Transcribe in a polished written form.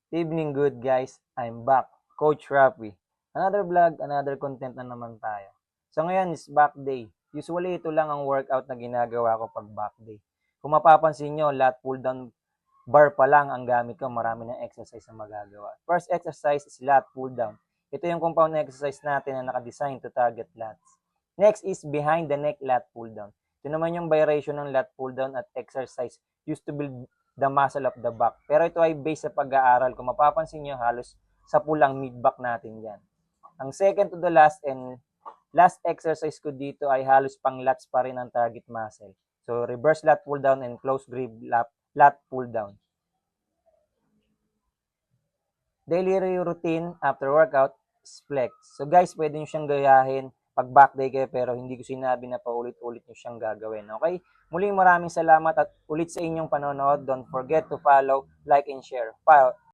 Evening good guys, I'm back. Coach Rafi. Another vlog, another content na naman tayo. So ngayon is back day. Usually ito lang ang workout na ginagawa ko pag back day. Kung mapapansin nyo, lat pull down bar pa lang ang gamit ko, marami ng exercise na magagawa. First exercise is lat pull down. Ito yung compound na exercise natin na nakadesign to target lats. Next is behind the neck lat pull down. Ito naman yung variation ng lat pull down at exercise used to build the muscle of the back. Pero ito ay based sa pag-aaral. Kung mapapansin nyo, halos sa pulang mid-back natin yan. Ang second to the last and last exercise ko dito ay halos pang lats pa rin ang target muscle. So, reverse lat pull down and close grip lat pull down. Daily routine after workout is flex. So guys, pwede nyo siyang gayahin pag back day kayo pero hindi ko sinabi na paulit-ulit nyo siyang gagawin. Okay? Muling maraming salamat at ulit sa inyong panonood. Don't forget to follow, like, and share.